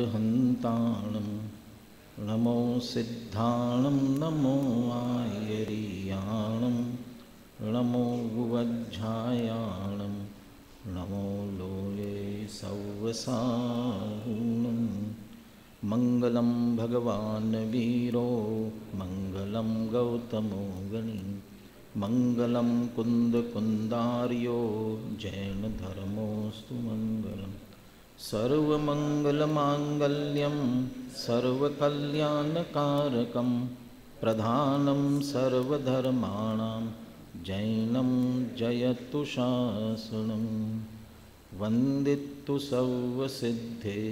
हन्ताणं नमो सिद्धाणं नमो आयर्याणं नमो गुवज्झायाणं नमो लोले सव्वसाहुनं मङ्गलं भगवान् वीरो मङ्गलं गौतमो गणी मङ्गलं कुन्दकुन्दार्यो जैनधर्मोऽस्तु मङ्गलम् सर्वमङ्गलमाङ्गल्यं सर्वकल्याणकारकं प्रधानं सर्वधर्माणां जैनं जयतु शासनं वन्दितु सर्वसिद्धे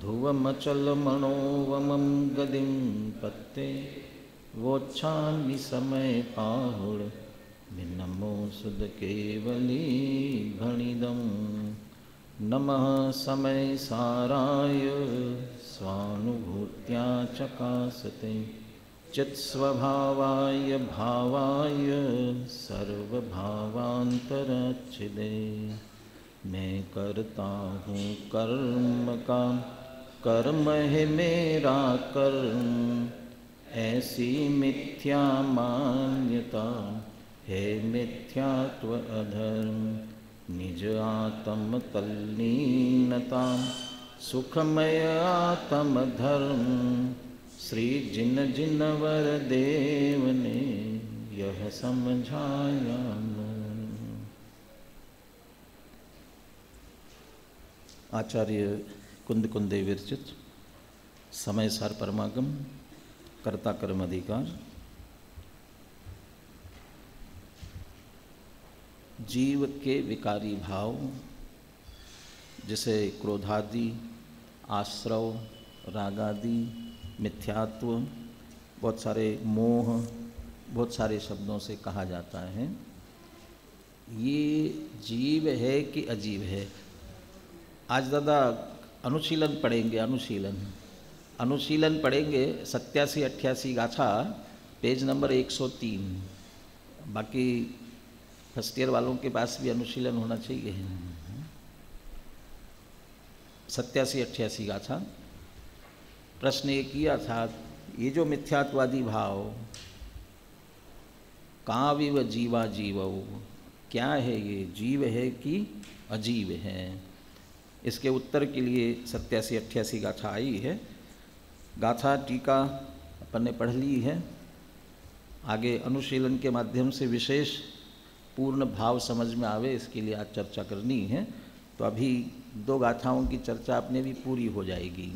ध्रुवमचलमणोवमं गदिं पत्ते वोच्छामि समयपाहुड विनमो सुदकेवली भणिदम् नमः समय साराय स्वानुभूत्या चकासते चित्स्वभावाय भावाय सर्वभावान्तरच्छिदे मैं करता हूँ कर्म का कर्म है मेरा कर्म ऐसी मिथ्या मान्यता है मिथ्यात्व अधर्म निज आत्म तल्लीनता सुखमय आत्म धर्म श्री जिन जिन वर देव ने यह समझाया। आचार्य कुंद कुंदे विरचित समय सार परमागम कर्ता कर्म अधिकार। जीव के विकारी भाव जैसे क्रोधादि, आश्रव, रागादि, मिथ्यात्व, बहुत सारे मोह, बहुत सारे शब्दों से कहा जाता है। ये जीव है कि अजीव है? आज दादा अनुशीलन पढ़ेंगे। अनुशीलन पढ़ेंगे 87-88 गाथा पेज नंबर 103। बाकी फर्स्ट ईयर वालों के पास भी अनुशीलन होना चाहिए। 87-88 गाथा। प्रश्न ये किया था, ये जो मिथ्यात्वादी भाव काविव जीवा जीवो, क्या है ये? जीव है कि अजीव है? इसके उत्तर के लिए 87-88 गाथा आई है। गाथा टीका अपन ने पढ़ ली है। आगे अनुशीलन के माध्यम से विशेष पूर्ण भाव समझ में आवे, इसके लिए आज चर्चा करनी है। तो अभी 2 गाथाओं की चर्चा अपने भी पूरी हो जाएगी।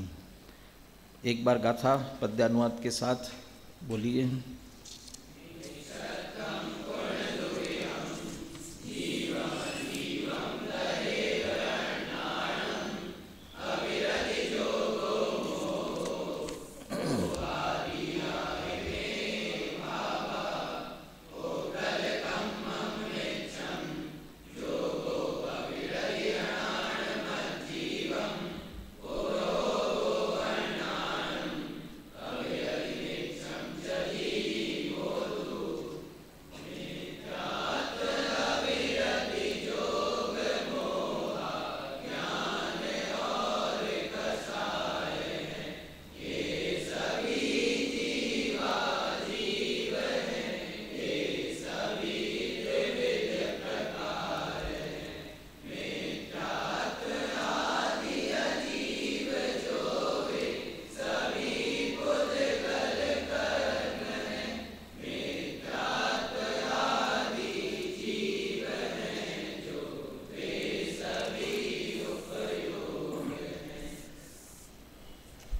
एक बार गाथा पद्यानुवाद के साथ बोलिए।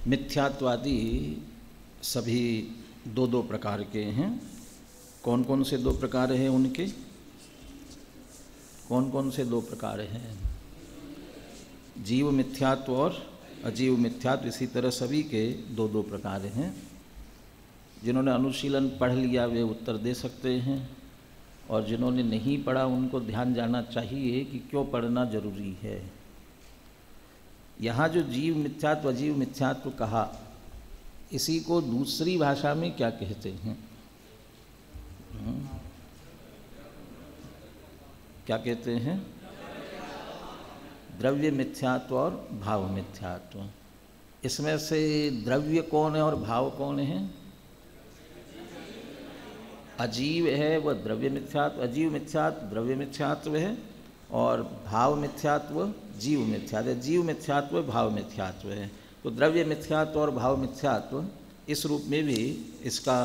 मिथ्यात्वादी सभी 2 प्रकार के हैं। कौन कौन से 2 प्रकार हैं उनके? कौन कौन से 2 प्रकार हैं? जीव मिथ्यात्व और अजीव मिथ्यात्व। इसी तरह सभी के 2 प्रकार हैं। जिन्होंने अनुशीलन पढ़ लिया वे उत्तर दे सकते हैं, और जिन्होंने नहीं पढ़ा उनको ध्यान जाना चाहिए कि क्यों पढ़ना जरूरी है। यहाँ जो जीव मिथ्यात्व अजीव मिथ्यात्व कहा, इसी को दूसरी भाषा में क्या कहते हैं? क्या कहते हैं? द्रव्य मिथ्यात्व और भाव मिथ्यात्व। इसमें से द्रव्य कौन है और भाव कौन है? अजीव है वह द्रव्य मिथ्यात्व, अजीव मिथ्यात्व द्रव्य मिथ्यात्व है, और भाव मिथ्यात्व जीव मिथ्यात्व है। जीव मिथ्यात्व भाव मिथ्यात्व है। तो द्रव्य मिथ्यात्व और भाव मिथ्यात्व इस रूप में भी इसका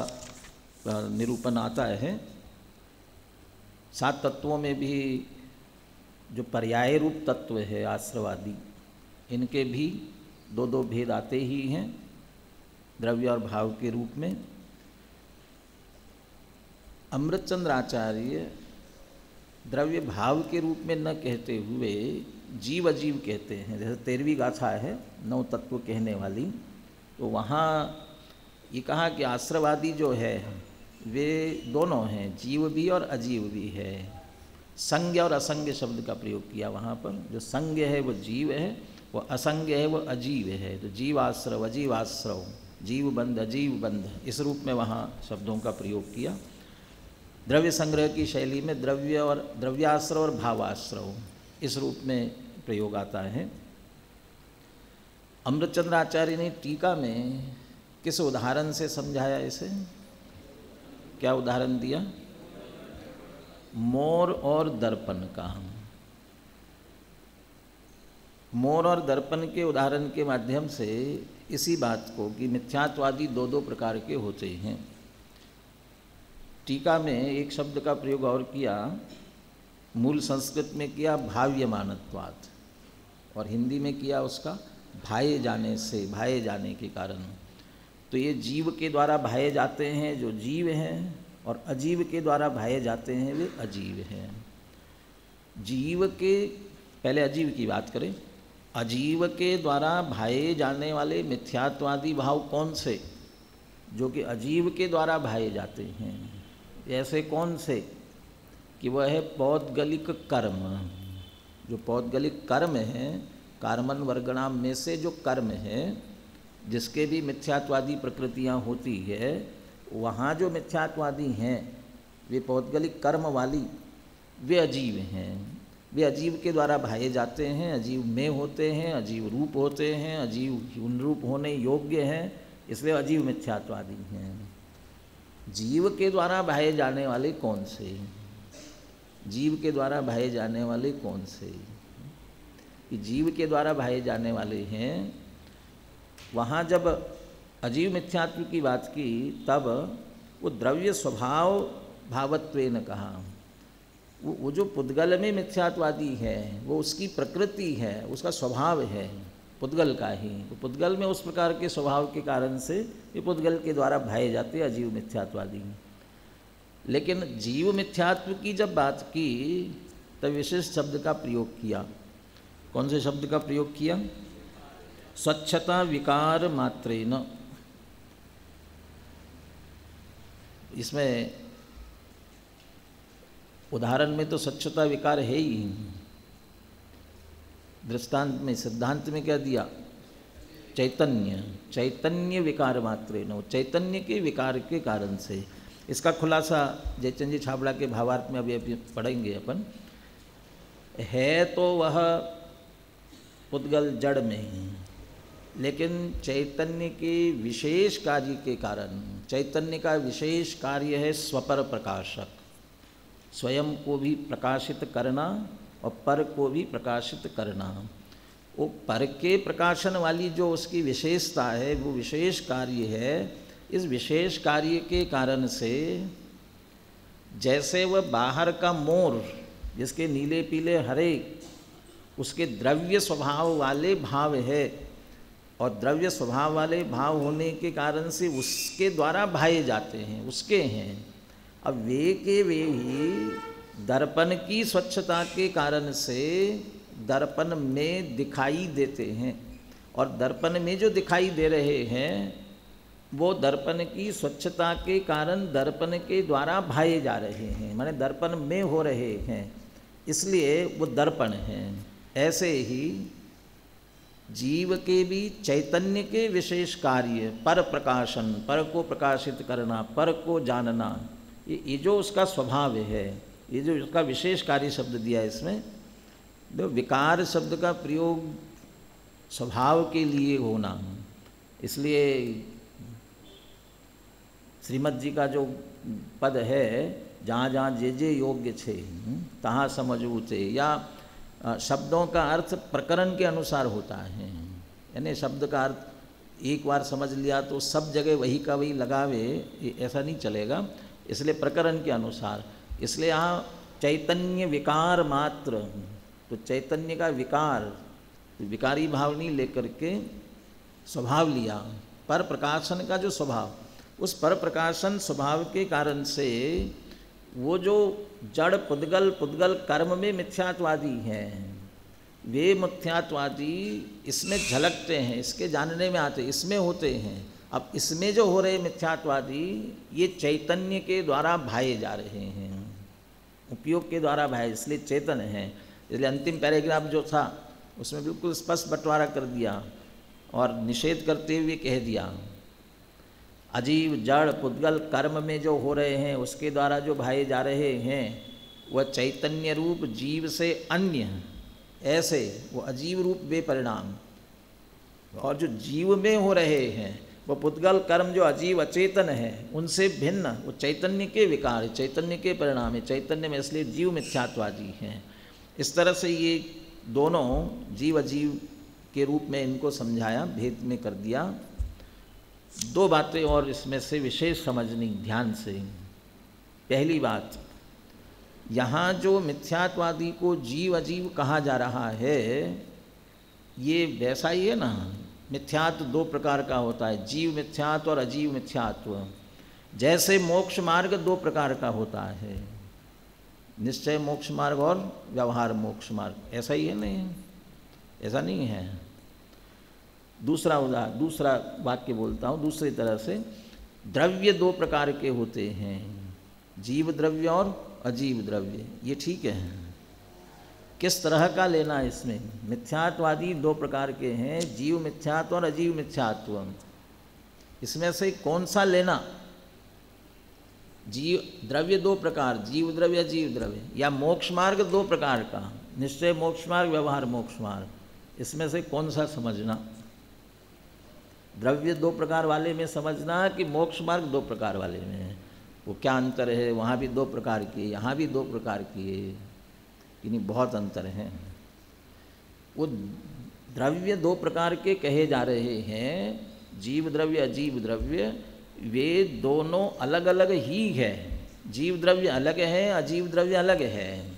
निरूपण आता है। 7 तत्वों में भी जो पर्याय रूप तत्व है आश्रवादी, इनके भी 2 भेद आते ही हैं द्रव्य और भाव के रूप में। अमृतचंद्र आचार्य द्रव्य भाव के रूप में न कहते हुए जीव अजीव कहते हैं। जैसे 13वीं गाथा है 9 तत्व कहने वाली, तो वहाँ ये कहा कि आश्रवादी जो है वे दोनों हैं, जीव भी और अजीव भी है। संज्ञ और असंज्ञ शब्द का प्रयोग किया वहाँ पर। जो संज्ञ है वो जीव है, वो असंज्ञ है वो अजीव है। तो जीवाश्रव अजीवाश्रव, जीव बंध अजीव बंध, इस रूप में वहाँ शब्दों का प्रयोग किया। द्रव्य संग्रह की शैली में द्रव्य और द्रव्याश्रव और भावाश्रव इस रूप में प्रयोग आता है। अमृतचंद्र आचार्य ने टीका में किस उदाहरण से समझाया इसे? क्या उदाहरण दिया? मोर और दर्पण का। मोर और दर्पण के उदाहरण के माध्यम से इसी बात को कि मिथ्यात्वादी 2 प्रकार के होते हैं। टीका में एक शब्द का प्रयोग और किया, मूल संस्कृत में किया भाव्यमानत्वात्, और हिंदी में किया उसका भाए जाने से, भाए जाने के कारण। तो ये जीव के द्वारा भाए जाते हैं जो जीव हैं, और अजीव के द्वारा भाए जाते हैं वे अजीव हैं। जीव के, पहले अजीव की बात करें, अजीव के द्वारा भाए जाने वाले मिथ्यात्वादी भाव कौन से? जो कि अजीव के द्वारा भाए जाते हैं। ऐसे कौन से? कि वह है पौद्गलिक कर्म। जो पौद्गलिक कर्म है, कार्मन वर्गणाम में से जो कर्म है, जिसके भी मिथ्यात्वादी प्रकृतियां होती है, वहाँ जो मिथ्यात्वादी हैं वे पौद्गलिक कर्म वाली, वे अजीव हैं। वे अजीव के द्वारा भाए जाते हैं, अजीव में होते हैं, अजीव रूप होते हैं, अजीव उन रूप होने योग्य हैं, इसलिए अजीव मिथ्यात्वादी हैं। जीव के द्वारा भाए जाने वाले कौन से? जीव के द्वारा भाए जाने वाले कौन से? कि जीव के द्वारा भाए जाने वाले हैं, वहाँ जब अजीव मिथ्यात्व की बात की तब वो द्रव्य स्वभाव भावत्वेन कहा। वो जो पुद्गल में मिथ्यात्वादी है वो उसकी प्रकृति है, उसका स्वभाव है पुद्गल का ही। तो पुद्गल में उस प्रकार के स्वभाव के कारण से ये पुद्गल के द्वारा भाए जाते हैं अजीव मिथ्यात्वादी। लेकिन जीव मिथ्यात्व की जब बात की तब विशेष शब्द का प्रयोग किया। कौन से शब्द का प्रयोग किया? स्वच्छता विकार मात्रेन। इसमें उदाहरण में तो स्वच्छता विकार है ही, दृष्टांत में सिद्धांत में क्या दिया? चैतन्य, चैतन्य विकार मात्रेन, चैतन्य के विकार के कारण से। इसका खुलासा जयचंद जी छाबड़ा के भावार्थ में अभी पढ़ेंगे अपन। है तो वह पुद्गल जड़ में ही, लेकिन चैतन्य के विशेष कार्य के कारण, चैतन्य का विशेष कार्य है स्वपर प्रकाशक, स्वयं को भी प्रकाशित करना और पर को भी प्रकाशित करना। वो पर के प्रकाशन वाली जो उसकी विशेषता है वो विशेष कार्य है। इस विशेष कार्य के कारण से जैसे वह बाहर का मोर जिसके नीले पीले हरे उसके द्रव्य स्वभाव वाले भाव है, और द्रव्य स्वभाव वाले भाव होने के कारण से उसके द्वारा भाए जाते हैं, उसके हैं। अब वे के वे ही दर्पण की स्वच्छता के कारण से दर्पण में दिखाई देते हैं, और दर्पण में जो दिखाई दे रहे हैं वो दर्पण की स्वच्छता के कारण दर्पण के द्वारा भाए जा रहे हैं, माने दर्पण में हो रहे हैं, इसलिए वो दर्पण हैं। ऐसे ही जीव के भी चैतन्य के विशेष कार्य पर प्रकाशन, पर को प्रकाशित करना, पर को जानना, ये जो उसका स्वभाव है, ये जो उसका विशेष कार्य शब्द दिया है इसमें, तो विकार शब्द का प्रयोग स्वभाव के लिए होना, इसलिए श्रीमद जी का जो पद है, जहाँ जहाँ जे जे योग्य छे तहाँ समझવું છે, या शब्दों का अर्थ प्रकरण के अनुसार होता है। यानी शब्द का अर्थ एक बार समझ लिया तो सब जगह वही का वही लगावे, ऐसा नहीं चलेगा। इसलिए प्रकरण के अनुसार, इसलिए यहाँ चैतन्य विकार मात्र, तो चैतन्य का विकार, विकारी भाव नहीं लेकर के स्वभाव लिया। पर प्रकाशन का जो स्वभाव, उस पर प्रकाशन स्वभाव के कारण से वो जो जड़ पुद्गल कर्म में मिथ्यात्वादी हैं, वे मिथ्यात्वादी इसमें झलकते हैं, इसके जानने में आते, इसमें होते हैं। अब इसमें जो हो रहे मिथ्यात्वादी, ये चैतन्य के द्वारा भाए जा रहे हैं, उपयोग के द्वारा भाए, इसलिए चेतन हैं। इसलिए अंतिम पैराग्राफ जो था उसमें बिल्कुल स्पष्ट बंटवारा कर दिया और निषेध करते हुए कह दिया, अजीव जड़ पुद्गल कर्म में जो हो रहे हैं, उसके द्वारा जो भाए जा रहे हैं, वह चैतन्य रूप जीव से अन्य, ऐसे वो अजीव रूप वे परिणाम, और जो जीव में हो रहे हैं वो पुद्गल कर्म जो अजीव अचेतन है, उनसे भिन्न वो चैतन्य के विकार है, चैतन्य के परिणाम है, चैतन्य में, इसलिए जीव मिथ्यात्वादी हैं। इस तरह से ये दोनों जीव अजीव के रूप में इनको समझाया, भेद में कर दिया। दो बातें और इसमें से विशेष समझनी ध्यान से। पहली बात, यहाँ जो मिथ्यात्वादी को जीव अजीव कहा जा रहा है, ये वैसा ही है ना। मिथ्यात्व दो प्रकार का होता है, जीव मिथ्यात्व और अजीव मिथ्यात्व। जैसे मोक्ष मार्ग दो प्रकार का होता है, निश्चय मोक्ष मार्ग और व्यवहार मोक्ष मार्ग, ऐसा ही है नहीं? ऐसा नहीं है। दूसरा वाक्य बोलता हूँ दूसरी तरह से। द्रव्य दो प्रकार के होते हैं, जीव द्रव्य और अजीव द्रव्य। ये ठीक है, किस तरह का लेना है इसमें? मिथ्यात्वादी दो प्रकार के हैं, जीव मिथ्यात्व और अजीव मिथ्यात्व। इसमें से कौन सा लेना? जीव द्रव्य दो प्रकार, जीव द्रव्य अजीव द्रव्य, या मोक्ष मार्ग दो प्रकार का, निश्चय मोक्ष मार्ग व्यवहार मोक्ष मार्ग। इसमें से कौन सा समझना? द्रव्य दो प्रकार वाले में समझना कि मोक्ष मार्ग दो प्रकार वाले में? वो क्या अंतर है? वहाँ भी दो प्रकार किए, यहाँ भी दो प्रकार किए, कि नहीं? बहुत अंतर है। वो द्रव्य दो प्रकार के कहे जा रहे हैं, जीव द्रव्य अजीव द्रव्य, वे दोनों अलग अलग ही है। जीव द्रव्य अलग है, अजीव द्रव्य अलग है।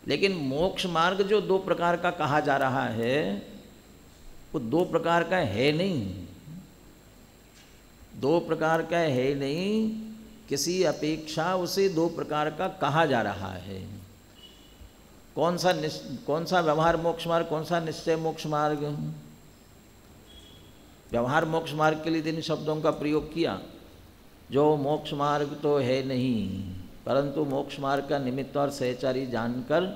लेकिन मोक्ष मार्ग जो दो प्रकार का कहा जा रहा है, वो दो प्रकार का है नहीं, दो प्रकार का है नहीं, किसी अपेक्षा उसे दो प्रकार का कहा जा रहा है। कौन सा व्यवहार मोक्ष मार्ग, कौन सा निश्चय मोक्ष मार्ग? व्यवहार मोक्ष मार्ग के लिए इन शब्दों का प्रयोग किया, जो मोक्ष मार्ग तो है नहीं, परंतु मोक्ष मार्ग का निमित्त और सहचारी जानकर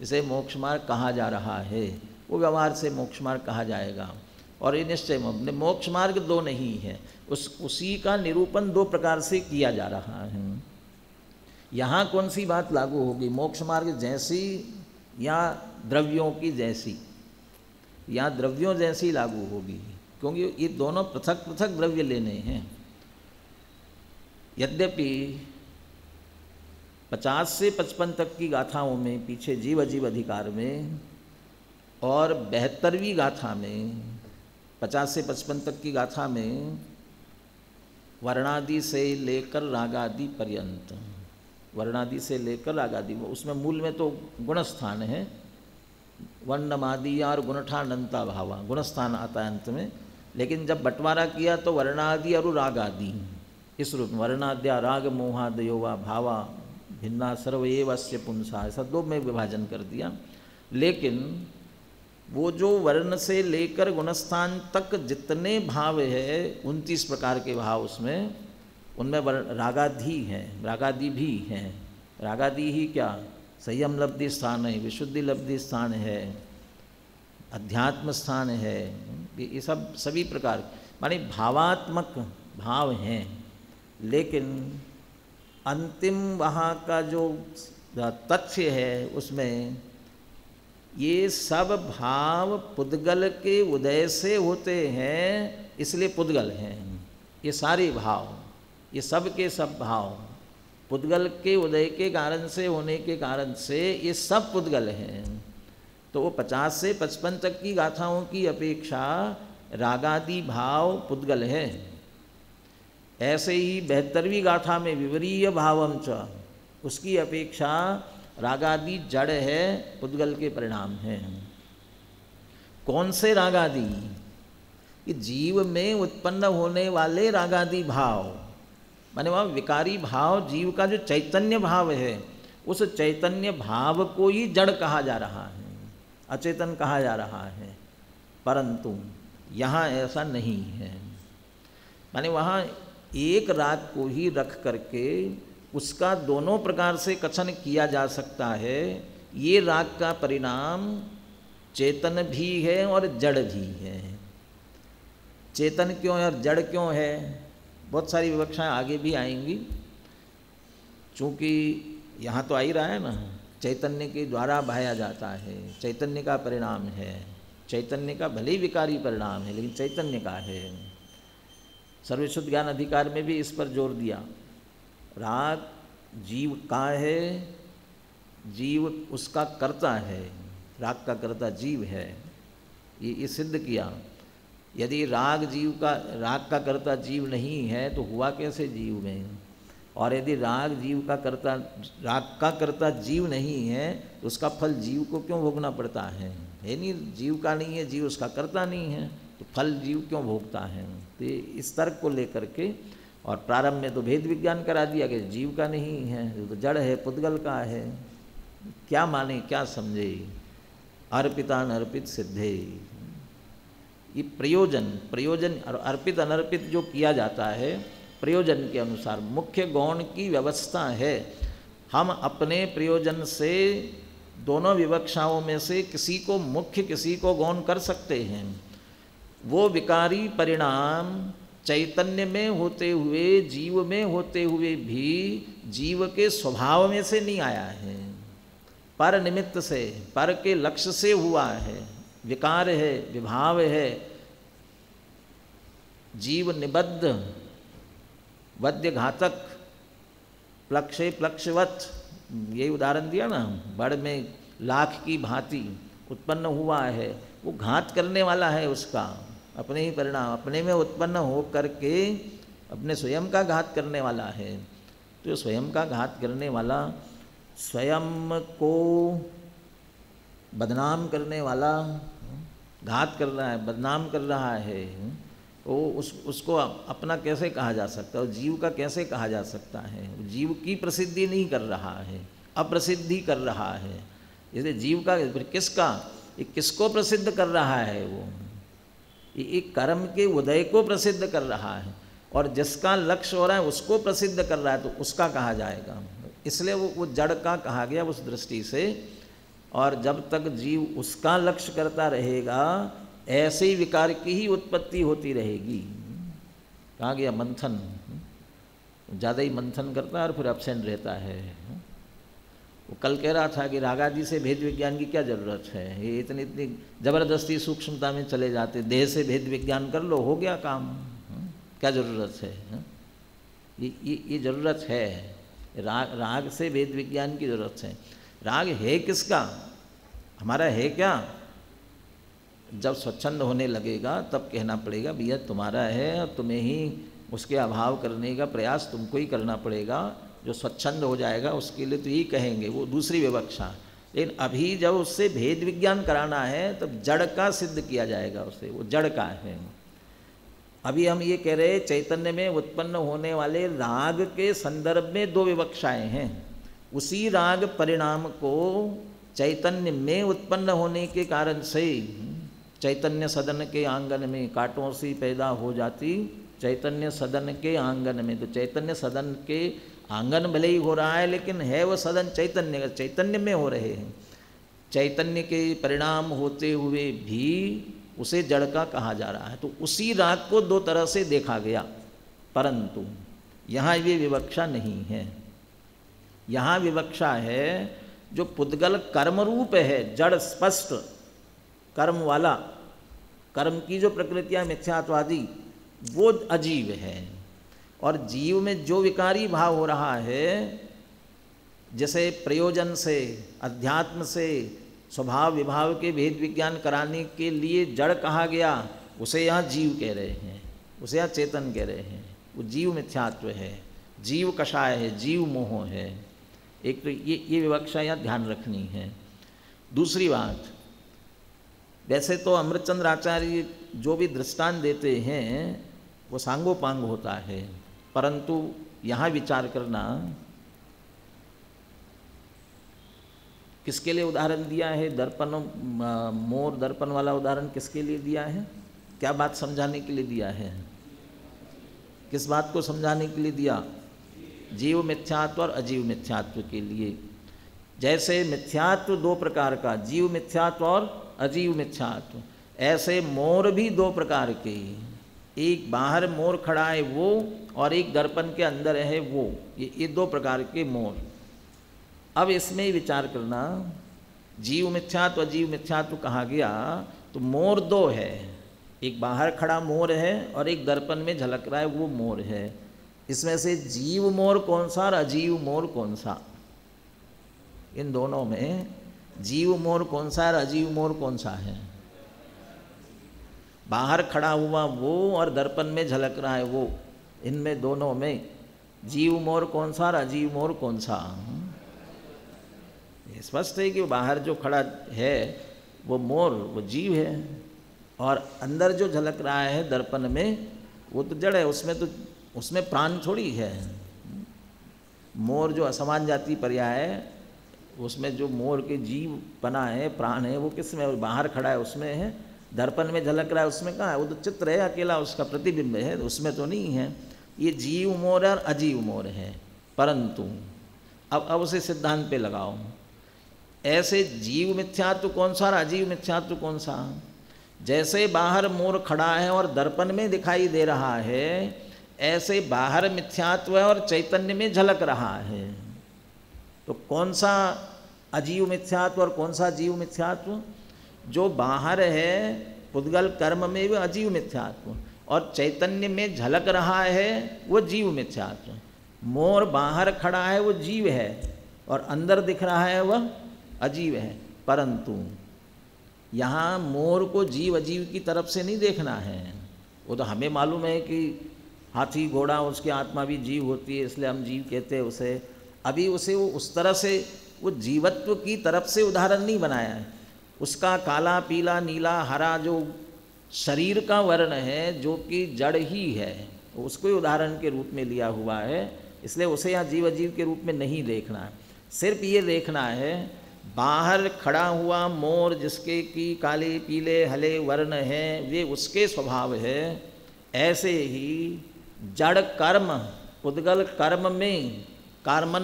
इसे मोक्ष मार्ग कहा जा रहा है, वो व्यवहार से मोक्ष मार्ग कहा जाएगा। और ये निश्चय मोक्ष मार्ग दो नहीं है, उसी का निरूपण दो प्रकार से किया जा रहा है। यहाँ कौन सी बात लागू होगी? मोक्ष मार्ग जैसी या द्रव्यों की जैसी? या द्रव्यों जैसी लागू होगी, क्योंकि ये दोनों पृथक पृथक द्रव्य लेने हैं। यद्यपि 50 से 55 तक की गाथाओं में पीछे जीव अजीव अधिकार में, और 72वीं गाथा में 50 से 55 तक की गाथा में वर्णादि से लेकर रागादि पर्यंत, वर्णादि से लेकर रागादि, उसमें मूल में तो गुणस्थान है, वर्णमादि और गुणठानंता भावा, गुणस्थान आता है अंत में। लेकिन जब बंटवारा किया तो वर्णादि और रागादि इस रूप में, वर्णाद्या राग मोहादयो वा भावा भिन्ना सर्वैवस्य पुंसा, ऐसा दो में विभाजन कर दिया। लेकिन वो जो वर्ण से लेकर गुणस्थान तक जितने भाव है, 29 प्रकार के भाव उसमें, उनमें रागादि हैं, रागादि भी हैं। रागादि ही क्या? संयम लब्धि स्थान है, विशुद्धि लब्धि स्थान है, अध्यात्म स्थान है, ये सब सभी प्रकार माने भावात्मक भाव हैं। लेकिन अंतिम वहाँ का जो तथ्य है उसमें ये सब भाव पुद्गल के उदय से होते हैं इसलिए पुद्गल हैं। ये सारे भाव, ये सब के सब भाव पुद्गल के उदय के कारण से, होने के कारण से ये सब पुद्गल हैं। तो वो 50 से 55 तक की गाथाओं की अपेक्षा रागादि भाव पुद्गल है। ऐसे ही 72वीं गाथा में विवरीय भावम च, उसकी अपेक्षा रागादि जड़ है, पुद्गल के परिणाम हैं। कौन से रागादि? कि जीव में उत्पन्न होने वाले रागादि भाव, माने वहाँ विकारी भाव, जीव का जो चैतन्य भाव है, उस चैतन्य भाव को ही जड़ कहा जा रहा है, अचेतन कहा जा रहा है। परंतु यहाँ ऐसा नहीं है। माने वहाँ एक राग को ही रख करके उसका दोनों प्रकार से कथन किया जा सकता है। ये राग का परिणाम चेतन भी है और जड़ भी है। चेतन क्यों है और जड़ क्यों है? बहुत सारी विवक्षाएं आगे भी आएंगी, चूँकि यहाँ तो आ ही रहा है ना, चैतन्य के द्वारा भाया जाता है, चैतन्य का परिणाम है। चैतन्य का भले ही विकारी परिणाम है, लेकिन चैतन्य का है। सर्वशुद्ध ज्ञान अधिकार में भी इस पर जोर दिया। राग जीव का है, जीव उसका कर्ता है, राग का कर्ता जीव है, ये सिद्ध किया। यदि राग का कर्ता जीव नहीं है तो हुआ कैसे जीव में? और यदि राग का कर्ता जीव नहीं है तो उसका फल जीव को क्यों भोगना पड़ता है? नहीं, जीव का नहीं है, जीव उसका कर्ता नहीं है, तो फल जीव क्यों भोगता है? तो इस तर्क को लेकर के, और प्रारंभ में तो भेद विज्ञान करा दिया कि जीव का नहीं है, तो जड़ है, पुद्गल का है। क्या माने, क्या समझे? अर्पिता अनर्पित सिद्धे, ये प्रयोजन और अर्पित अनर्पित जो किया जाता है प्रयोजन के अनुसार, मुख्य गौण की व्यवस्था है। हम अपने प्रयोजन से दोनों विवक्षाओं में से किसी को मुख्य, किसी को गौण कर सकते हैं। वो विकारी परिणाम चैतन्य में होते हुए, जीव में होते हुए भी जीव के स्वभाव में से नहीं आया है, पर निमित्त से, पर के लक्ष्य से हुआ है। विकार है, विभाव है, जीव निबद्ध, वद्य घातक, प्लक्षे प्लक्षवत, ये उदाहरण दिया ना, बड़ में लाख की भांति उत्पन्न हुआ है। वो घात करने वाला है, उसका अपने ही परिणाम, अपने में उत्पन्न हो करके अपने स्वयं का घात करने वाला है। तो स्वयं का घात करने वाला, स्वयं को बदनाम करने वाला, घात कर रहा है, बदनाम कर रहा है, तो उसको अपना कैसे कहा जा सकता है? और जीव का कैसे कहा जा सकता है? जीव की प्रसिद्धि नहीं कर रहा है, अप्रसिद्धि कर रहा है। जैसे जीव का, किसका, ये किसको प्रसिद्ध कर रहा है? वो एक कर्म के उदय को प्रसिद्ध कर रहा है, और जिसका लक्ष्य हो रहा है उसको प्रसिद्ध कर रहा है, तो उसका कहा जाएगा। इसलिए वो जड़ का कहा गया उस दृष्टि से। और जब तक जीव उसका लक्ष्य करता रहेगा, ऐसे ही विकार की ही उत्पत्ति होती रहेगी। कहा गया मंथन, ज़्यादा ही मंथन करता है और फिर एब्सेंट रहता है। वो कल कह रहा था कि रागादि से भेद विज्ञान की क्या ज़रूरत है? ये इतनी ज़बरदस्ती सूक्ष्मता में चले जाते, देह से भेद विज्ञान कर लो, हो गया काम, क्या ज़रूरत है? ये ज़रूरत है, राग से भेद विज्ञान की ज़रूरत है। राग है किसका? हमारा है क्या? जब स्वच्छंद होने लगेगा तब कहना पड़ेगा भैया तुम्हारा है, और तुम्हें ही उसके अभाव करने का प्रयास तुमको ही करना पड़ेगा। जो स्वच्छंद हो जाएगा उसके लिए तो यही कहेंगे, वो दूसरी विवक्षा। लेकिन अभी जब उससे भेद विज्ञान कराना है तब जड़ का सिद्ध किया जाएगा उसे, वो जड़ का है। अभी हम ये कह रहे चैतन्य में उत्पन्न होने वाले राग के संदर्भ में दो विवक्षाएं हैं। उसी राग परिणाम को चैतन्य में उत्पन्न होने के कारण से चैतन्य सदन के आंगन में कांटों से पैदा हो जाती, चैतन्य सदन के आंगन में, तो चैतन्य सदन के आंगन भले ही हो रहा है, लेकिन है वो सदन चैतन्य का, चैतन्य में हो रहे हैं। चैतन्य के परिणाम होते हुए भी उसे जड़ का कहा जा रहा है। तो उसी राग को दो तरह से देखा गया, परंतु यहाँ ये विवक्षा नहीं है। यहाँ विवक्षा है जो पुद्गल कर्म रूप है, जड़ स्पष्ट कर्म वाला, कर्म की जो प्रकृतियाँ मिथ्यात्वादी वो अजीव है। और जीव में जो विकारी भाव हो रहा है, जैसे प्रयोजन से, अध्यात्म से स्वभाव विभाव के भेद विज्ञान कराने के लिए जड़ कहा गया, उसे यहाँ जीव कह रहे हैं, उसे यहाँ चेतन कह रहे हैं। वो जीव मिथ्यात्व है, जीव कषाय है, जीव मोह है। एक तो ये विवक्षा यहाँ ध्यान रखनी है। दूसरी बात, वैसे तो अमृतचंद्र आचार्य जो भी दृष्टांत देते हैं वो सांगोपांग होता है, परंतु यहाँ विचार करना, किसके लिए उदाहरण दिया है? दर्पण, मोर दर्पण वाला उदाहरण किसके लिए दिया है? क्या बात समझाने के लिए दिया है? किस बात को समझाने के लिए दिया? जीव मिथ्यात्व और अजीव मिथ्यात्व के लिए। जैसे मिथ्यात्व दो प्रकार का, जीव मिथ्यात्व और अजीव मिथ्यात्व, ऐसे मोर भी दो प्रकार के, एक बाहर मोर खड़ा है वो, और एक दर्पण के अंदर है वो, ये दो प्रकार के मोर। अब इसमें विचार करना, जीव मिथ्यात्व अजीव मिथ्यात्व कहा गया तो मोर दो है, एक बाहर खड़ा मोर है और एक दर्पण में झलक रहा है वो मोर है। इसमें से जीव मोर कौन सा और अजीव मोर कौन सा? इन दोनों में जीव मोर कौन सा और अजीव मोर कौन सा है? बाहर खड़ा हुआ वो और दर्पण में झलक रहा है वो, इनमें दोनों में जीव मोर कौन सा और अजीव मोर कौन सा? स्पष्ट है कि बाहर जो खड़ा है वो मोर, वो जीव है, और अंदर जो झलक रहा है दर्पण में वो तो जड़ है, उसमें प्राण थोड़ी है। मोर जो असमान जाति पर्याय है, उसमें जो मोर के जीव बना है, प्राण है, वो किस में? बाहर खड़ा है उसमें है, दर्पण में झलक रहा है उसमें कहाँ है? वो तो चित्र है, अकेला उसका प्रतिबिंब है, उसमें तो नहीं है। ये जीव मोर और अजीव मोर है। परंतु अब उसे सिद्धांत पे लगाओ, ऐसे जीव मिथ्यात्व कौन सा और अजीव मिथ्यात्व कौन सा? जैसे बाहर मोर खड़ा है और दर्पण में दिखाई दे रहा है, ऐसे बाहर मिथ्यात्व है और चैतन्य में झलक रहा है। तो कौन सा अजीव मिथ्यात्व और कौन सा जीव मिथ्यात्व? जो बाहर है पुद्गल कर्म में वो अजीव मिथ्यात्व, और चैतन्य में झलक रहा है वो जीव मिथ्यात्व। मोर बाहर खड़ा है वो जीव है, और अंदर दिख रहा है वह अजीव है। परंतु यहाँ मोर को जीव अजीव की तरफ से नहीं देखना है। वो तो हमें मालूम है कि हाथी घोड़ा उसकी आत्मा भी जीव होती है, इसलिए हम जीव कहते हैं उसे। अभी उसे वो उस तरह से वो जीवत्व की तरफ से उदाहरण नहीं बनाया है। उसका काला पीला नीला हरा जो शरीर का वर्ण है, जो कि जड़ ही है, उसको ही उदाहरण के रूप में लिया हुआ है। इसलिए उसे यहाँ जीव अजीव के रूप में नहीं देखना है। सिर्फ ये देखना है बाहर खड़ा हुआ मोर जिसके कि काले पीले हले वर्ण हैं, वे उसके स्वभाव है। ऐसे ही जड़ कर्म पुद्गल कर्म में कार्मन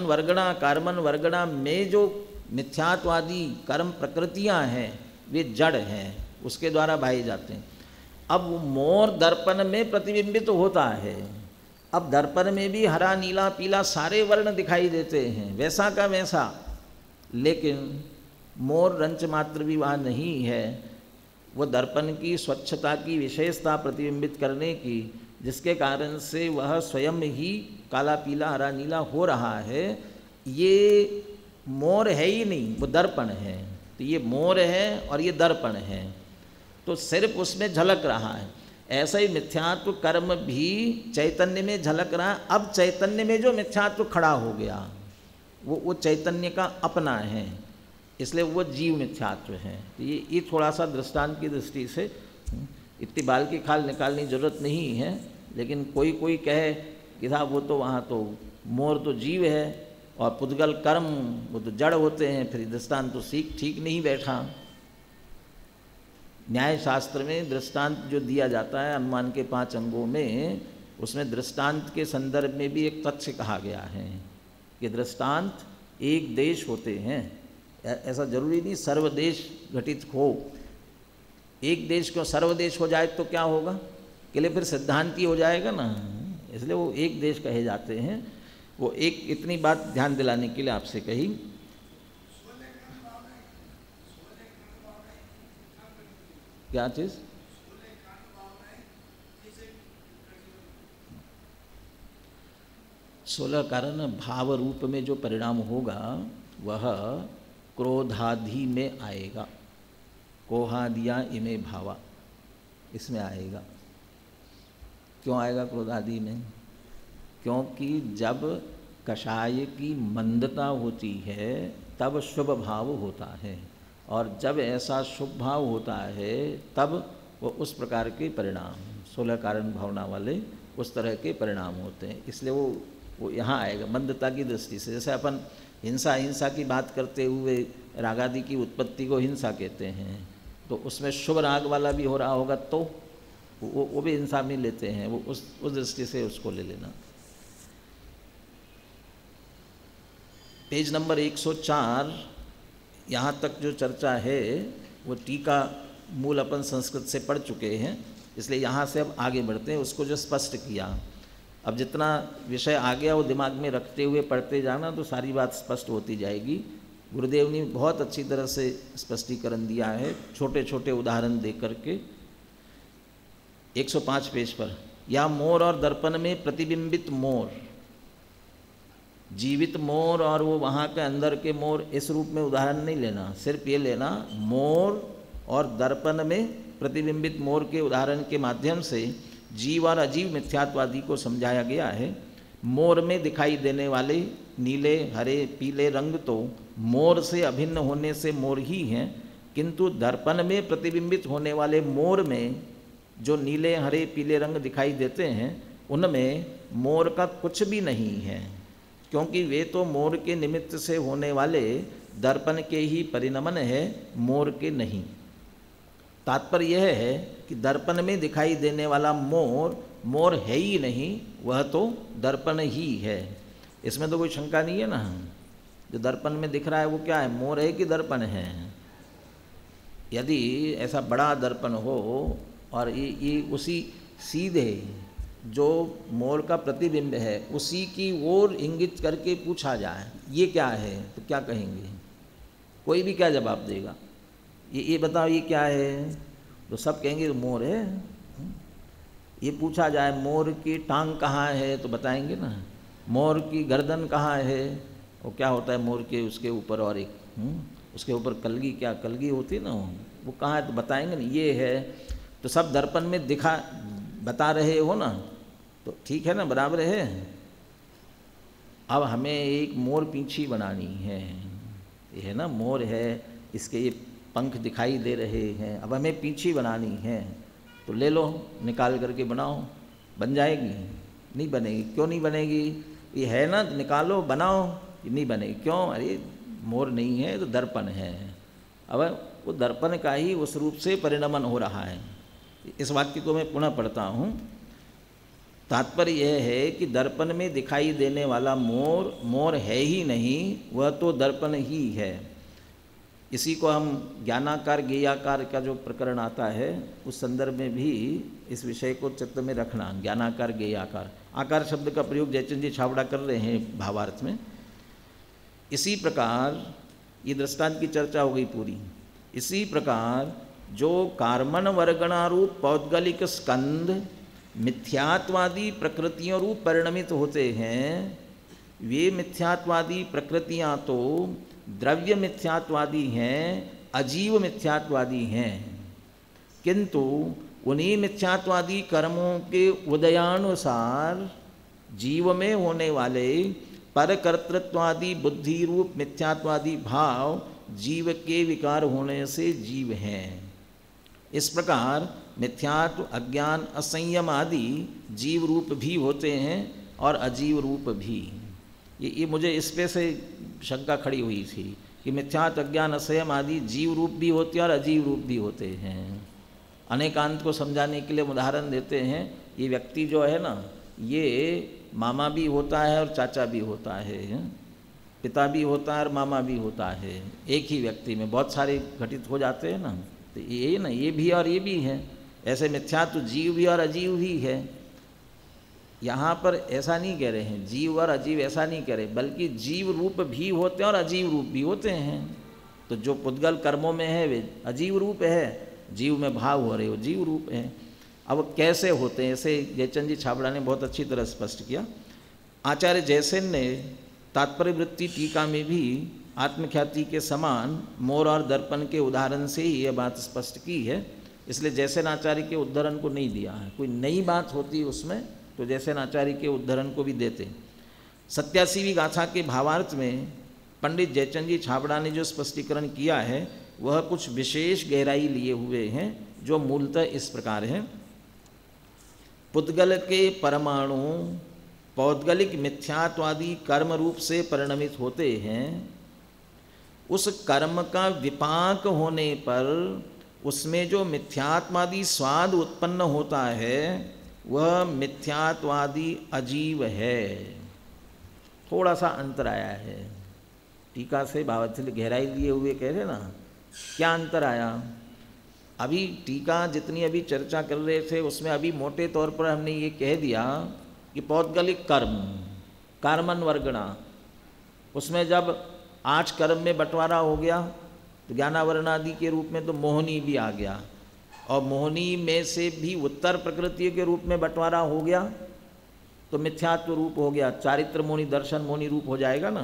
वर्गणा में जो मिथ्यात्वादी कर्म प्रकृतियां हैं वे जड़ हैं, उसके द्वारा भाए जाते हैं। अब मोर दर्पण में प्रतिबिंबित होता है। अब दर्पण में भी हरा नीला पीला सारे वर्ण दिखाई देते हैं, वैसा का वैसा, लेकिन मोर रंच मात्र भी वहाँ नहीं है। वो दर्पण की स्वच्छता की विशेषता प्रतिबिंबित करने की, जिसके कारण से वह स्वयं ही काला पीला हरा नीला हो रहा है। ये मोर है ही नहीं, वो दर्पण है। तो ये मोर है और ये दर्पण है, तो सिर्फ उसमें झलक रहा है। ऐसा ही मिथ्यात्व कर्म भी चैतन्य में झलक रहा है। अब चैतन्य में जो मिथ्यात्व खड़ा हो गया वो चैतन्य का अपना है, इसलिए वो जीव मिथ्यात्व है। तो ये थोड़ा सा दृष्टांत की दृष्टि से, इतनी बाल की खाल निकालने जरूरत नहीं है। लेकिन कोई कहे कि साहब वो तो वहाँ तो मोर तो जीव है और पुद्गल कर्म वो तो जड़ होते हैं, फिर दृष्टांत तो ठीक नहीं बैठा। न्याय शास्त्र में दृष्टांत जो दिया जाता है अनुमान के 5 अंगों में, उसमें दृष्टांत के संदर्भ में भी एक तथ्य कहा गया है कि दृष्टांत एक देश होते हैं। ऐसा जरूरी नहीं सर्वदेश घटित हो। एक देश को सर्वदेश हो जाए तो क्या होगा, के लिए फिर सिद्धांती हो जाएगा ना, इसलिए वो एक देश कहे जाते हैं। वो एक इतनी बात ध्यान दिलाने के लिए आपसे कही। क्या चीज़? 16 कारण भाव रूप में जो परिणाम होगा वह क्रोधादि में आएगा। कोहादिया इमे भावा, इसमें आएगा। क्यों आएगा क्रोधादि में? क्योंकि जब कषाय की मंदता होती है तब शुभ भाव होता है, और जब ऐसा शुभ भाव होता है तब वो उस प्रकार के परिणाम 16 कारण भावना वाले उस तरह के परिणाम होते हैं। इसलिए वो यहाँ आएगा मंदता की दृष्टि से। जैसे अपन हिंसा की बात करते हुए रागादि की उत्पत्ति को हिंसा कहते हैं, तो उसमें शुभ राग वाला भी हो रहा होगा तो वो भी हिंसा में लेते हैं। वो उस दृष्टि से उसको ले लेना। पेज नंबर 104 यहाँ तक जो चर्चा है वो टीका मूल अपन संस्कृत से पढ़ चुके हैं, इसलिए यहाँ से अब आगे बढ़ते हैं। उसको जो स्पष्ट किया, अब जितना विषय आ गया वो दिमाग में रखते हुए पढ़ते जाना तो सारी बात स्पष्ट होती जाएगी। गुरुदेव ने बहुत अच्छी तरह से स्पष्टीकरण दिया है, छोटे छोटे उदाहरण दे करके। 105 पेज पर, या मोर और दर्पण में प्रतिबिंबित मोर, जीवित मोर और वो वहाँ के अंदर के मोर, इस रूप में उदाहरण नहीं लेना, सिर्फ ये लेना मोर और दर्पण में प्रतिबिंबित मोर के उदाहरण के माध्यम से जीव और अजीव मिथ्यात्वादि को समझाया गया है। मोर में दिखाई देने वाले नीले हरे पीले रंग तो मोर से अभिन्न होने से मोर ही हैं, किंतु दर्पण में प्रतिबिंबित होने वाले मोर में जो नीले हरे पीले रंग दिखाई देते हैं उनमें मोर का कुछ भी नहीं है, क्योंकि वे तो मोर के निमित्त से होने वाले दर्पण के ही परिणमन है, मोर के नहीं। तात्पर्य यह है कि दर्पण में दिखाई देने वाला मोर मोर है ही नहीं, वह तो दर्पण ही है। इसमें तो कोई शंका नहीं है ना। जो दर्पण में दिख रहा है वो क्या है, मोर है कि दर्पण है? यदि ऐसा बड़ा दर्पण हो और ये उसी सीधे जो मोर का प्रतिबिंब है उसी की ओर इंगित करके पूछा जाए ये क्या है, तो क्या कहेंगे? कोई भी क्या जवाब देगा? ये बताओ ये क्या है, तो सब कहेंगे तो मोर है। ये पूछा जाए मोर की टांग कहाँ है तो बताएंगे ना, मोर की गर्दन कहाँ है, वो क्या होता है मोर के उसके ऊपर और एक उसके ऊपर कलगी, क्या कलगी होती है ना, वो कहाँ है तो बताएंगे ना ये है। तो सब दर्पण में दिखा बता रहे हो ना, तो ठीक है ना, बराबर है। अब हमें एक मोर पींछी बनानी है, ये है ना मोर है, इसके ये पंख दिखाई दे रहे हैं, अब हमें पींछी बनानी है, तो ले लो निकाल करके बनाओ, बन जाएगी? नहीं बनेगी। क्यों नहीं बनेगी? ये है ना, निकालो बनाओ, ये नहीं बनेगी। क्यों? अरे मोर नहीं है तो दर्पण है। अब वो दर्पण का ही उस रूप से परिणमन हो रहा है। इस वाक्य को मैं पुनः पढ़ता हूँ। तात्पर्य यह है कि दर्पण में दिखाई देने वाला मोर मोर है ही नहीं, वह तो दर्पण ही है। इसी को हम ज्ञानाकार गेयाकार का जो प्रकरण आता है उस संदर्भ में भी इस विषय को चित्त में रखना। ज्ञानाकार गेयाकार, आकार शब्द का प्रयोग जयचंद जी छाबड़ा कर रहे हैं भावार्थ में। इसी प्रकार ये दृष्टांत की चर्चा हो गई पूरी। इसी प्रकार जो कार्मण वर्गणारूप पौद्गलिक स्कंध मिथ्यात्वादी प्रकृतियों रूप परिणमित होते हैं, वे मिथ्यात्वादी प्रकृतियाँ तो द्रव्य मिथ्यात्वादी हैं, अजीव मिथ्यात्वादी हैं, किंतु उन्हीं मिथ्यात्वादी कर्मों के उदयानुसार जीव में होने वाले परकर्तृत्वादी बुद्धि रूप मिथ्यात्वादी भाव जीव के विकार होने से जीव हैं। इस प्रकार मिथ्यात्व अज्ञान असंयम आदि जीव रूप भी होते हैं और अजीव रूप भी। ये मुझे इस पे से शंका खड़ी हुई थी कि मिथ्यात्व अज्ञान असंयम आदि जीव रूप भी होते हैं और अजीव रूप भी होते हैं। अनेकांत को समझाने के लिए उदाहरण देते हैं, ये व्यक्ति जो है ना, ये मामा भी होता है और चाचा भी होता है, पिता भी होता है और मामा भी होता है। एक ही व्यक्ति में बहुत सारे घटित हो जाते हैं ना, तो ये ना ये भी और ये भी है। ऐसे मिथ्यात्व जीव भी और अजीव भी है। यहाँ पर ऐसा नहीं कह रहे हैं जीव और अजीव, ऐसा नहीं कह रहे, बल्कि जीव रूप भी होते हैं और अजीव रूप भी होते हैं। तो जो पुद्गल कर्मों में है वे अजीव रूप है, जीव में भाव हो रहे हो जीव रूप है। अब कैसे होते हैं, ऐसे जयचंद जी छाबड़ा ने बहुत अच्छी तरह स्पष्ट किया। आचार्य जयसेन ने तात्पर्य वृत्ति टीका में भी आत्मख्याति के समान मोर और दर्पण के उदाहरण से ही यह बात स्पष्ट की है, इसलिए जयसेन आचार्य के उद्धरण को नहीं दिया है। कोई नई बात होती उसमें तो जयसेन आचार्य के उद्धरण को भी देते। 87वीं गाथा के भावार्थ में पंडित जयचंद जी छाबड़ा ने जो स्पष्टीकरण किया है वह कुछ विशेष गहराई लिए हुए हैं, जो मूलतः इस प्रकार है। पुद्गल के परमाणु पौद्गलिक मिथ्यात्वादी कर्म रूप से परिणमित होते हैं। उस कर्म का विपाक होने पर उसमें जो मिथ्यात्वादी स्वाद उत्पन्न होता है वह मिथ्यात्वादी अजीव है। थोड़ा सा अंतर आया है, टीका से भावार्थ गहराई लिए हुए कह रहे ना, क्या अंतर आया? अभी टीका जितनी अभी चर्चा कर रहे थे उसमें अभी मोटे तौर पर हमने ये कह दिया कि पौद्गलिक कर्म कर्मन वर्गणा, उसमें जब 8 कर्म में बंटवारा हो गया तो ज्ञानावरणादि के रूप में तो मोहनी भी आ गया, और मोहनी में से भी उत्तर प्रकृति के रूप में बंटवारा हो गया तो मिथ्यात्व रूप हो गया, चारित्र मोहनी दर्शन मोहनी रूप हो जाएगा ना।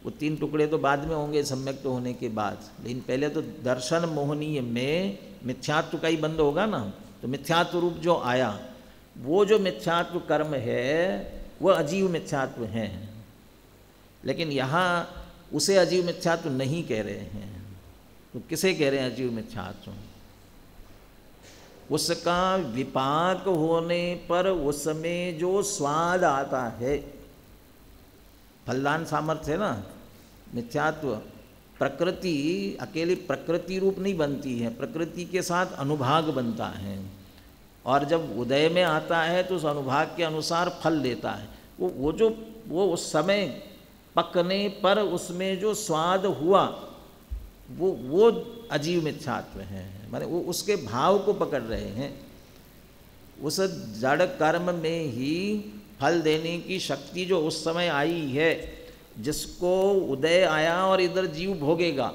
वो 3 टुकड़े तो बाद में होंगे सम्यक्त होने के बाद, लेकिन पहले तो दर्शन मोहनीय में मिथ्यात्व का ही बंद होगा ना। तो मिथ्यात्व रूप जो आया वो जो मिथ्यात्व कर्म है वह अजीव मिथ्यात्व है, लेकिन यहाँ उसे अजीव मिथ्यात्व नहीं कह रहे हैं। तो किसे कह रहे हैं अजीव मिथ्यात्व? उसका विपाक होने पर उसमें जो स्वाद आता है, फलदान सामर्थ्य है ना, मिथ्यात्व प्रकृति अकेली प्रकृति रूप नहीं बनती है, प्रकृति के साथ अनुभाग बनता है, और जब उदय में आता है तो उस अनुभाग के अनुसार फल देता है। वो उस समय पकने पर उसमें जो स्वाद हुआ वो अजीव मिथ्यात्व है, माने वो उसके भाव को पकड़ रहे हैं। उस जड़ कर्म में ही फल देने की शक्ति जो उस समय आई है, जिसको उदय आया और इधर जीव भोगेगा,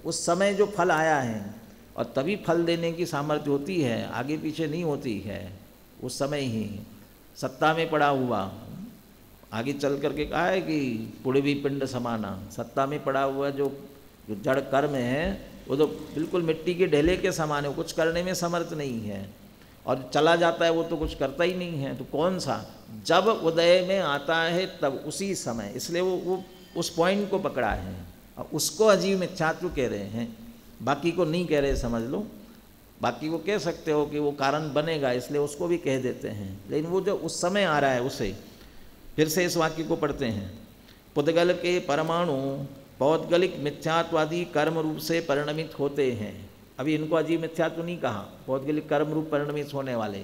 उस समय जो फल आया है, और तभी फल देने की सामर्थ्य होती है, आगे पीछे नहीं होती है। उस समय ही सत्ता में पड़ा हुआ, आगे चल करके कहा है कि पुड़वी पिंड समाना, सत्ता में पड़ा हुआ जो जड़ कर्म है वो तो बिल्कुल मिट्टी के ढेले के समान है, कुछ करने में समर्थ नहीं है, और चला जाता है वो तो कुछ करता ही नहीं है। तो कौन सा? जब उदय में आता है तब उसी समय, इसलिए वो उस पॉइंट को पकड़ा है, और उसको अजीव मिथ्यात्व कह रहे हैं, बाकी को नहीं कह रहे, समझ लो। बाकी को कह सकते हो कि वो कारण बनेगा, इसलिए उसको भी कह देते हैं, लेकिन वो जो उस समय आ रहा है उसे। फिर से इस वाक्य को पढ़ते हैं। पुद्गल के परमाणु पौद्गलिक मिथ्यात्वादी कर्म रूप से परिणमित होते हैं। अभी इनको अजीव मिथ्यात्व नहीं कहा, पौद्गलिक कर्म रूप परिणमित होने वाले।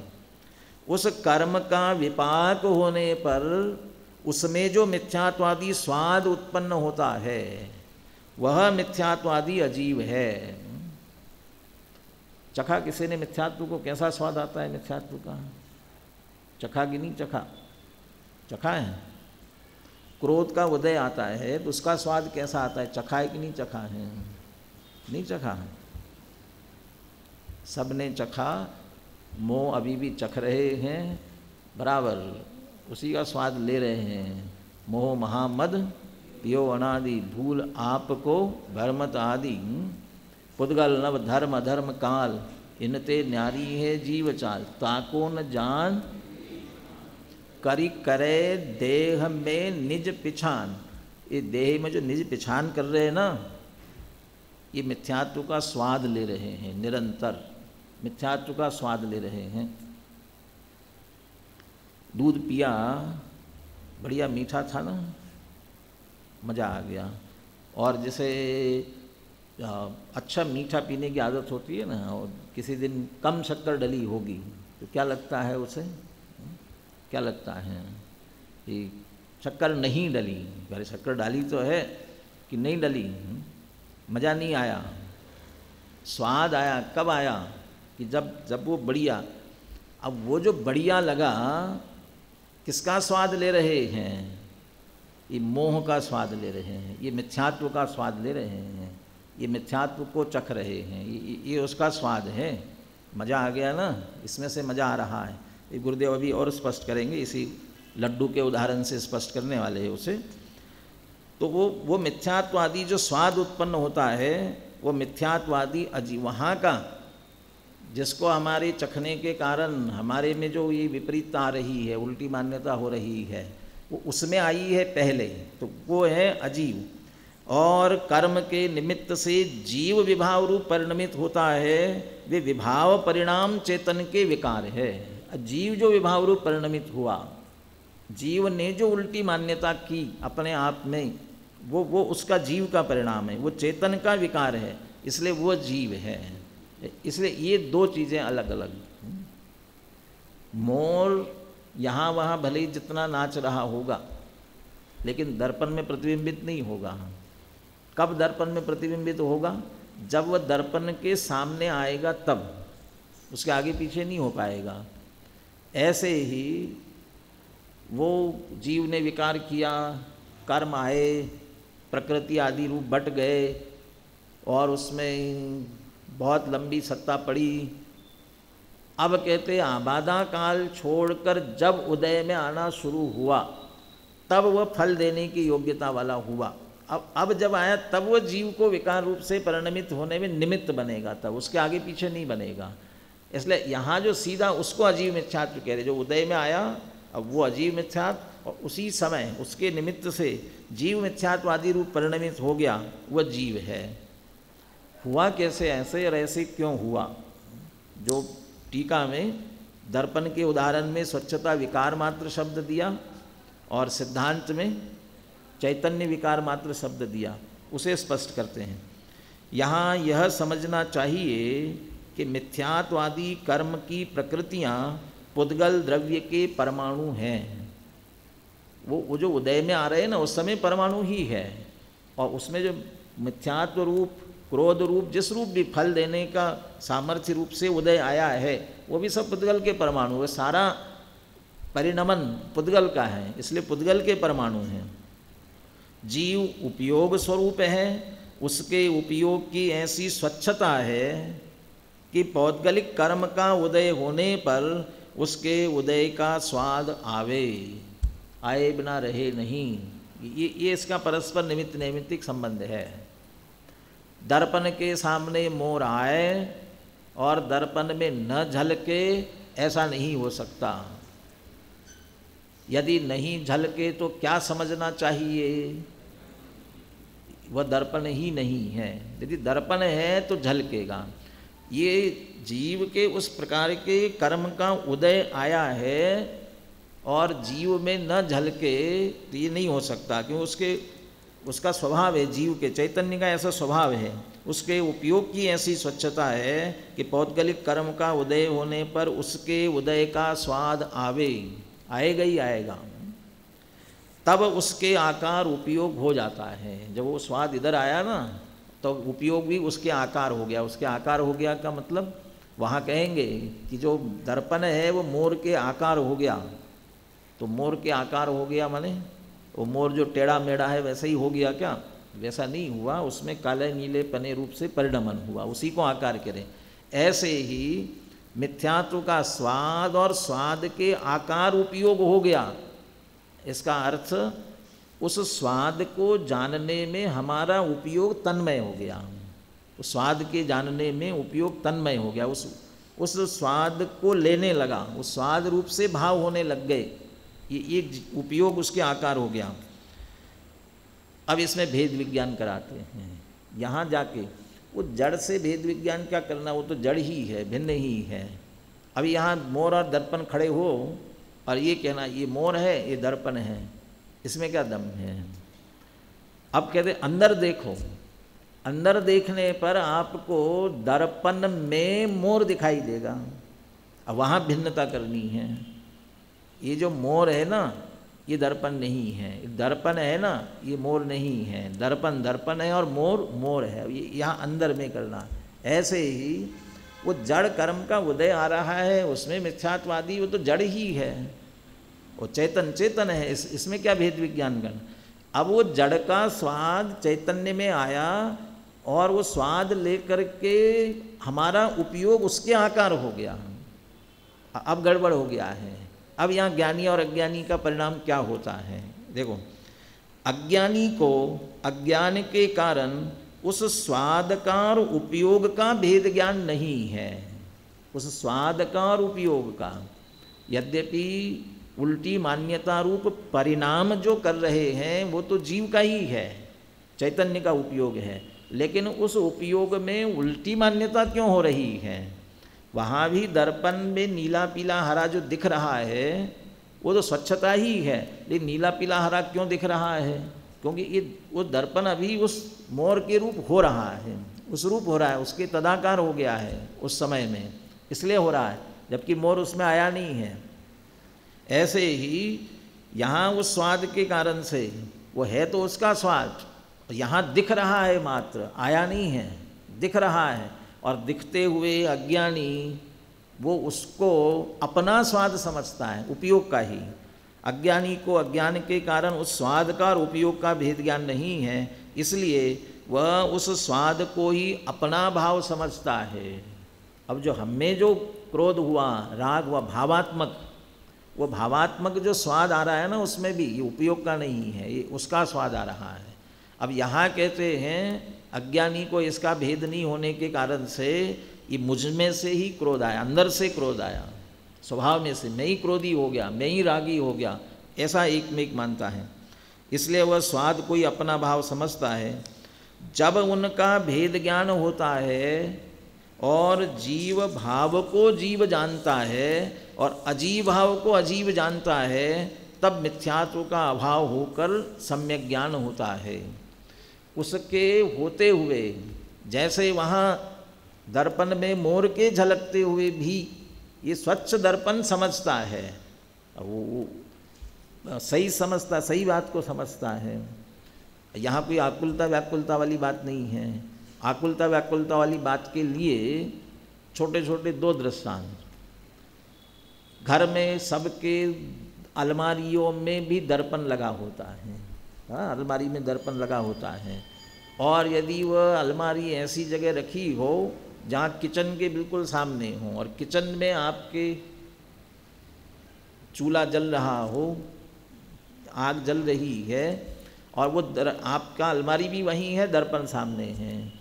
उस कर्म का विपाक होने पर उसमें जो मिथ्यात्वादी स्वाद उत्पन्न होता है वह मिथ्यात्वादी अजीव है। चखा किसी ने मिथ्यात्व को? कैसा स्वाद आता है मिथ्यात्व का? चखा कि नहीं चखा? चखा है। क्रोध का उदय आता है तो उसका स्वाद कैसा आता है? चखा है कि नहीं चखा है? नहीं चखा है। सब ने चखा, मोह अभी भी चख रहे हैं, बराबर उसी का स्वाद ले रहे हैं। मोह महामद पियो अनादि, भूल आपको भरमत आदि। पुद्गल नव धर्म अधर्म काल, इनते न्यारी है जीव चाल। ताको न जान करी करे देह में निज पिछान। ये देह में जो निज पिछान कर रहे हैं ना, ये मिथ्यात्व का स्वाद ले रहे हैं, निरंतर मिथ्यात्व का स्वाद ले रहे हैं। दूध पिया, बढ़िया मीठा था ना, मज़ा आ गया। और जैसे अच्छा मीठा पीने की आदत होती है ना, और किसी दिन कम शक्कर डली होगी तो क्या लगता है उसे? क्या लगता है कि शक्कर नहीं डली। अरे शक्कर डाली तो है कि नहीं डली, मज़ा नहीं आया, स्वाद आया। कब आया? कि जब वो बढ़िया। अब वो जो बढ़िया लगा, किसका स्वाद ले रहे हैं? ये मोह का स्वाद ले रहे हैं, ये मिथ्यात्व का स्वाद ले रहे हैं, ये मिथ्यात्व को चख रहे हैं, ये उसका स्वाद है। मज़ा आ गया ना, इसमें से मज़ा आ रहा है। ये गुरुदेव अभी और स्पष्ट करेंगे इसी लड्डू के उदाहरण से स्पष्ट करने वाले हैं उसे। तो वो मिथ्यात्वादी जो स्वाद उत्पन्न होता है वो मिथ्यात्वादी वहाँ का, जिसको हमारे चखने के कारण हमारे में जो ये विपरीतता आ रही है, उल्टी मान्यता हो रही है, वो उसमें आई है पहले, तो वो है अजीव। और कर्म के निमित्त से जीव विभाव रूप परिणमित होता है, वे विभाव परिणाम चेतन के विकार है। जीव जो विभाव रूप परिणमित हुआ, जीव ने जो उल्टी मान्यता की अपने आप में, वो उसका जीव का परिणाम है, वो चेतन का विकार है, इसलिए वो जीव है। इसलिए ये दो चीज़ें अलग अलग। मोर यहाँ वहाँ भले ही जितना नाच रहा होगा, लेकिन दर्पण में प्रतिबिंबित नहीं होगा। कब दर्पण में प्रतिबिंबित होगा? जब वह दर्पण के सामने आएगा तब, उसके आगे पीछे नहीं हो पाएगा। ऐसे ही वो जीव ने विकार किया, कर्म आए, प्रकृति आदि रूप बट गए और उसमें बहुत लंबी सत्ता पड़ी। अब कहते आबादा काल छोड़कर जब उदय में आना शुरू हुआ तब वह फल देने की योग्यता वाला हुआ। अब जब आया तब वह जीव को विकार रूप से परिणमित होने में निमित्त बनेगा, तब उसके आगे पीछे नहीं बनेगा। इसलिए यहाँ जो सीधा उसको अजीव मिथ्यात्व कह रहे, जो उदय में आया अब वो अजीव मिथ्यात्व, और उसी समय उसके निमित्त से जीव मिथ्यात्वादी रूप परिणमित हो गया, वह जीव है। हुआ कैसे ऐसे और ऐसे क्यों हुआ? जो टीका में दर्पण के उदाहरण में स्वच्छता विकार मात्र शब्द दिया और सिद्धांत में चैतन्य विकार मात्र शब्द दिया, उसे स्पष्ट करते हैं। यहाँ यह समझना चाहिए कि मिथ्यात्वादी कर्म की प्रकृतियाँ पुद्गल द्रव्य के परमाणु हैं। वो जो उदय में आ रहे हैं ना, उस समय परमाणु ही है, और उसमें जो मिथ्यात्व रूप, क्रोध रूप, जिस रूप भी फल देने का सामर्थ्य रूप से उदय आया है, वो भी सब पुद्गल के परमाणु है। सारा परिणमन पुद्गल का है, इसलिए पुद्गल के परमाणु हैं। जीव उपयोग स्वरूप है, उसके उपयोग की ऐसी स्वच्छता है कि पौद्गलिक कर्म का उदय होने पर उसके उदय का स्वाद आए बिना रहे नहीं। ये इसका परस्पर निमित्त नैमित्तिक संबंध है। दर्पण के सामने मोर आए और दर्पण में न झलके, ऐसा नहीं हो सकता। यदि नहीं झलके तो क्या समझना चाहिए? वह दर्पण ही नहीं है। यदि दर्पण है तो झलकेगा। ये जीव के उस प्रकार के कर्म का उदय आया है और जीव में न झलके तो ये नहीं हो सकता, क्योंकि उसका स्वभाव है, जीव के चैतन्य का ऐसा स्वभाव है, उसके उपयोग की ऐसी स्वच्छता है कि पौद्गलिक कर्म का उदय होने पर उसके उदय का स्वाद आएगा ही आएगा। तब उसके आकार उपयोग हो जाता है। जब वो स्वाद इधर आया ना, तो उपयोग भी उसके आकार हो गया। उसके आकार हो गया का मतलब वहाँ कहेंगे कि जो दर्पण है वो मोर के आकार हो गया। तो मोर के आकार हो गया माने वो मोर जो टेढ़ा मेढ़ा है वैसा ही हो गया क्या? वैसा नहीं हुआ, उसमें काले नीले पने रूप से परिणमन हुआ, उसी को आकार करें। ऐसे ही मिथ्यात्व का स्वाद और स्वाद के आकार उपयोग हो गया। इसका अर्थ उस स्वाद को जानने में हमारा उपयोग तन्मय हो गया। उस स्वाद के जानने में उपयोग तन्मय हो गया, उस स्वाद को लेने लगा, उस स्वाद रूप से भाव होने लग गए। ये उपयोग उसके आकार हो गया। अब इसमें भेद विज्ञान कराते हैं। यहाँ जाके वो जड़ से भेद विज्ञान क्या करना, वो तो जड़ ही है, भिन्न ही है। अभी यहाँ मोर और दर्पण खड़े हो और ये कहना ये मोर है ये दर्पण है, इसमें क्या दम है? अब कहते अंदर देखो, अंदर देखने पर आपको दर्पण में मोर दिखाई देगा। अब वहाँ भिन्नता करनी है। ये जो मोर है ना ये दर्पण नहीं है, दर्पण है ना ये मोर नहीं है। दर्पण दर्पण है और मोर मोर है, ये यहाँ अंदर में करना। ऐसे ही वो जड़ कर्म का उदय आ रहा है, उसमें मिथ्यात्वादी वो तो जड़ ही है, वो चेतन चेतन है, इसमें क्या भेद विज्ञान करना। अब वो जड़ का स्वाद चैतन्य में आया और वो स्वाद लेकर के हमारा उपयोग उसके आकार हो गया। अब गड़बड़ हो गया है। अब यहाँ ज्ञानी और अज्ञानी का परिणाम क्या होता है? देखो, अज्ञानी को अज्ञान के कारण उस स्वाद का और उपयोग का भेद ज्ञान नहीं है। उस स्वाद का और उपयोग का, यद्यपि उल्टी मान्यता रूप परिणाम जो कर रहे हैं वो तो जीव का ही है, चैतन्य का उपयोग है, लेकिन उस उपयोग में उल्टी मान्यता क्यों हो रही है? वहाँ भी दर्पण में नीला पीला हरा जो दिख रहा है वो तो स्वच्छता ही है, लेकिन नीला पीला हरा क्यों दिख रहा है? क्योंकि ये वो दर्पण अभी उस मोर के रूप हो रहा है, उस रूप हो रहा है, उसके तदाकार हो गया है उस समय में, इसलिए हो रहा है, जबकि मोर उसमें आया नहीं है। ऐसे ही यहाँ उस स्वाद के कारण से, वो है तो उसका स्वाद, यहाँ दिख रहा है मात्र, आया नहीं है, दिख रहा है, और दिखते हुए अज्ञानी वो उसको अपना स्वाद समझता है, उपयोग का ही। अज्ञानी को अज्ञान के कारण उस स्वाद का और उपयोग का भेद ज्ञान नहीं है, इसलिए वह उस स्वाद को ही अपना भाव समझता है। अब जो हमें जो क्रोध हुआ, राग हुआ, भावात्मक, वो भावात्मक जो स्वाद आ रहा है ना, उसमें भी ये उपयोग का नहीं है, ये उसका स्वाद आ रहा है। अब यहाँ कहते हैं अज्ञानी को इसका भेद नहीं होने के कारण से ये मुझ में से ही क्रोध आया, अंदर से क्रोध आया, स्वभाव में से मैं ही क्रोधी हो गया, मैं ही रागी हो गया, ऐसा एक में एक मानता है। इसलिए वह स्वाद को ही अपना भाव समझता है। जब उनका भेद ज्ञान होता है और जीव भाव को जीव जानता है और अजीव भाव को अजीव जानता है, तब मिथ्यात्व का अभाव होकर सम्यक ज्ञान होता है। उसके होते हुए, जैसे वहाँ दर्पण में मोर के झलकते हुए भी ये स्वच्छ दर्पण समझता है, वो सही समझता, सही बात को समझता है। यहाँ कोई आकुलता व्याकुलता वाली बात नहीं है। आकुलता व्याकुलता वाली बात के लिए छोटे छोटे दो दृष्टांत। घर में सबके अलमारियों में भी दर्पण लगा होता है, हाँ, अलमारी में दर्पण लगा होता है, और यदि वह अलमारी ऐसी जगह रखी हो जहाँ किचन के बिल्कुल सामने हो, और किचन में आपके चूल्हा जल रहा हो, आग जल रही है, और वो आपका अलमारी भी वहीं है, दर्पण सामने है,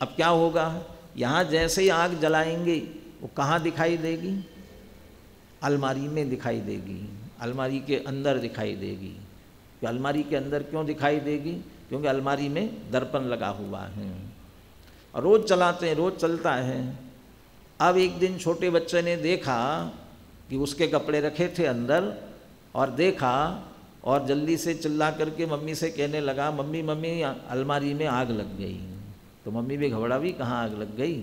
अब क्या होगा? यहाँ जैसे ही आग जलाएंगे वो कहाँ दिखाई देगी? अलमारी में दिखाई देगी, अलमारी के अंदर दिखाई देगी। तो अलमारी के अंदर क्यों दिखाई देगी? क्योंकि अलमारी में दर्पण लगा हुआ है, और रोज़ चलाते हैं, रोज़ चलता है। अब एक दिन छोटे बच्चे ने देखा कि उसके कपड़े रखे थे अंदर, और देखा, और जल्दी से चिल्ला करके मम्मी से कहने लगा, मम्मी मम्मी अलमारी में आग लग गई। तो मम्मी भी घबरा भी, कहाँ आग लग गई?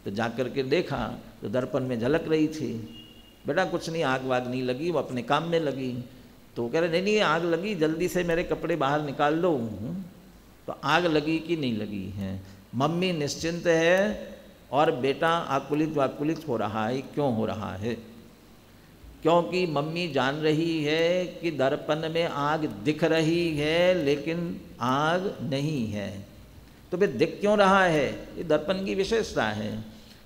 तो जा कर के देखा तो दर्पण में झलक रही थी। बेटा कुछ नहीं, आग वाग नहीं लगी, वो अपने काम में लगी। तो कह रहे नहीं नहीं आग लगी, जल्दी से मेरे कपड़े बाहर निकाल लो। तो आग लगी कि नहीं लगी है? मम्मी निश्चिंत है और बेटा आकुलित वाकुलित हो रहा है। क्यों हो रहा है? क्योंकि मम्मी जान रही है कि दर्पण में आग दिख रही है लेकिन आग नहीं है। तो फिर दिख क्यों रहा है? ये दर्पण की विशेषता है।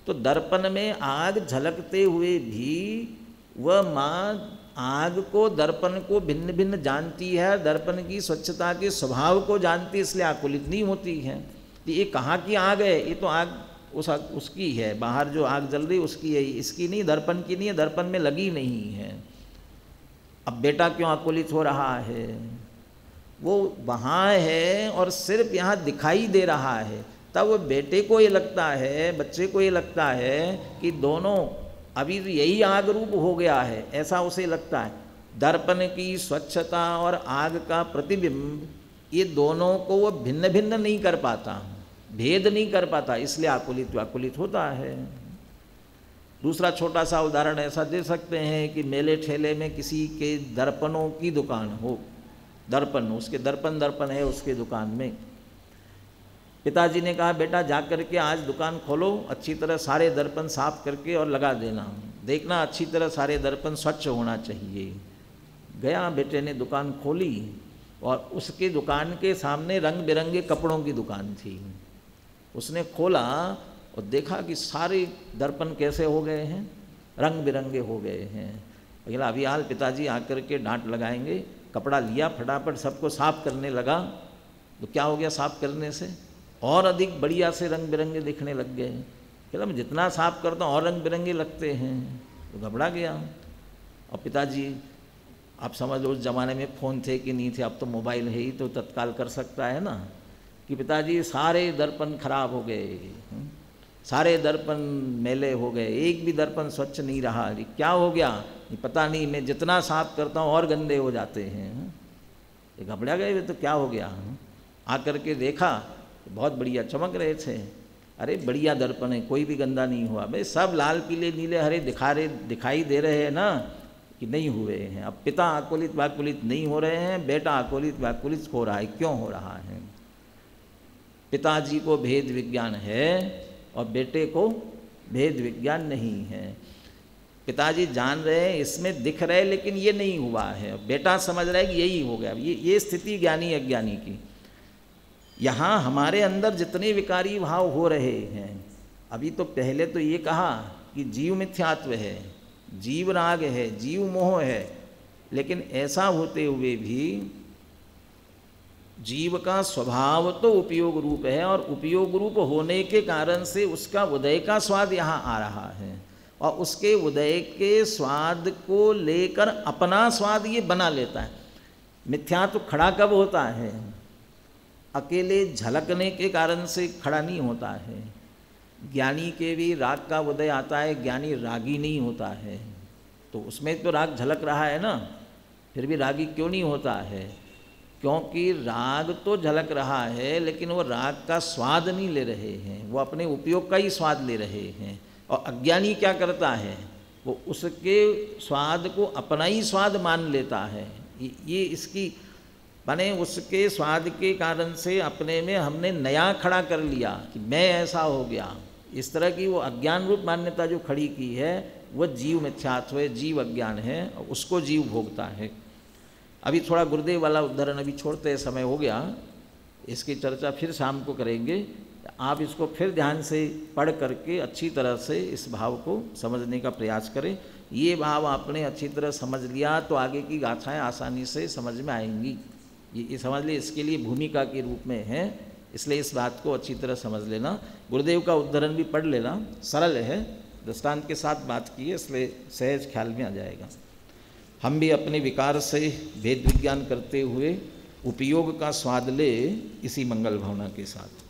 तो दर्पण में आग झलकते हुए भी वह माँ आग को, दर्पण को भिन्न भिन्न जानती है, दर्पण की स्वच्छता के स्वभाव को जानती है, इसलिए आकुलित नहीं होती है। तो ये कहाँ की आग है? ये तो आग उसकी है, बाहर जो आग जल रही उसकी है, इसकी नहीं, दर्पण की नहीं है, दर्पण में लगी नहीं है। अब बेटा क्यों आकुलित हो रहा है? वो वहाँ है और सिर्फ यहाँ दिखाई दे रहा है। तब बेटे को ये लगता है, बच्चे को ये लगता है कि दोनों अभी तो यही आग रूप हो गया है, ऐसा उसे लगता है। दर्पण की स्वच्छता और आग का प्रतिबिंब, ये दोनों को वो भिन्न भिन्न नहीं कर पाता, भेद नहीं कर पाता, इसलिए आकुलित व्याकुलित होता है। दूसरा छोटा सा उदाहरण ऐसा दे सकते हैं कि मेले ठेले में किसी के दर्पणों की दुकान हो, दर्पण, उसके दर्पण है उसके दुकान में। पिताजी ने कहा बेटा जा करके आज दुकान खोलो, अच्छी तरह सारे दर्पण साफ करके और लगा देना, देखना अच्छी तरह सारे दर्पण स्वच्छ होना चाहिए। गया, बेटे ने दुकान खोली और उसके दुकान के सामने रंग बिरंगे कपड़ों की दुकान थी। उसने खोला और देखा कि सारे दर्पण कैसे हो गए हैं, रंग बिरंगे हो गए हैं। अगला अभी हाल पिताजी आकर के डांट लगाएंगे। कपड़ा लिया, फटाफट सबको साफ करने लगा, तो क्या हो गया साफ करने से? और अधिक बढ़िया से रंग बिरंगे दिखने लग गए। कहला मैं जितना साफ करता हूँ और रंग बिरंगे लगते हैं, तो घबरा गया। और पिताजी आप समझ लो उस ज़माने में फ़ोन थे कि नहीं थे, अब तो मोबाइल है ही तो तत्काल कर सकता है ना, कि पिताजी सारे दर्पण खराब हो गए, सारे दर्पण मैले हो गए, एक भी दर्पण स्वच्छ नहीं रहा। क्या हो गया? पता नहीं, मैं जितना साफ करता हूँ और गंदे हो जाते हैं। ये घबरा गए, तो क्या हो गया? आकर के देखा बहुत बढ़िया चमक रहे थे। अरे बढ़िया दर्पण है, कोई भी गंदा नहीं हुआ। भाई सब लाल पीले नीले हरे दिखाई दे रहे हैं ना, कि नहीं हुए हैं। अब पिता आकुलित व्याकुलित नहीं हो रहे हैं, बेटा आकुलित व्याकुलित हो रहा है। क्यों हो रहा है? पिताजी को भेद विज्ञान है और बेटे को भेद विज्ञान नहीं है। पिताजी जान रहे हैं, इसमें दिख रहे, लेकिन ये नहीं हुआ है। बेटा समझ रहा है कि यही हो गया। ये स्थिति ज्ञानी अज्ञानी की। यहाँ हमारे अंदर जितने विकारी भाव हो रहे हैं, अभी तो पहले तो ये कहा कि जीव मिथ्यात्व है, जीव राग है, जीव मोह है, लेकिन ऐसा होते हुए भी जीव का स्वभाव तो उपयोग रूप है, और उपयोग रूप होने के कारण से उसका उदय का स्वाद यहाँ आ रहा है, और उसके उदय के स्वाद को लेकर अपना स्वाद ये बना लेता है। मिथ्यात्व खड़ा कब होता है? अकेले झलकने के कारण से खड़ा नहीं होता है। ज्ञानी के भी राग का उदय आता है, ज्ञानी रागी नहीं होता है, तो उसमें तो राग झलक रहा है ना, फिर भी रागी क्यों नहीं होता है? क्योंकि राग तो झलक रहा है, लेकिन वो राग का स्वाद नहीं ले रहे हैं, वो अपने उपयोग का ही स्वाद ले रहे हैं। और अज्ञानी क्या करता है? वो उसके स्वाद को अपना ही स्वाद मान लेता है। ये इसकी माने उसके स्वाद के कारण से अपने में हमने नया खड़ा कर लिया कि मैं ऐसा हो गया। इस तरह की वो अज्ञान रूप मान्यता जो खड़ी की है, वो जीव मिथ्यात्व है, जीव अज्ञान है, और उसको जीव भोगता है। अभी थोड़ा गुरुदेव वाला उदाहरण अभी छोड़ते समय हो गया, इसकी चर्चा फिर शाम को करेंगे। आप इसको फिर ध्यान से पढ़ करके अच्छी तरह से इस भाव को समझने का प्रयास करें। ये भाव आपने अच्छी तरह समझ लिया तो आगे की गाथाएं आसानी से समझ में आएंगी। ये समझ लिए, इसके लिए भूमिका के रूप में है, इसलिए इस बात को अच्छी तरह समझ लेना। गुरुदेव का उद्धरण भी पढ़ लेना, सरल है, दृष्टांत के साथ बात की है, इसलिए सहज ख्याल में आ जाएगा। हम भी अपने विकार से भेद विज्ञान करते हुए उपयोग का स्वाद ले इसी मंगल भावना के साथ।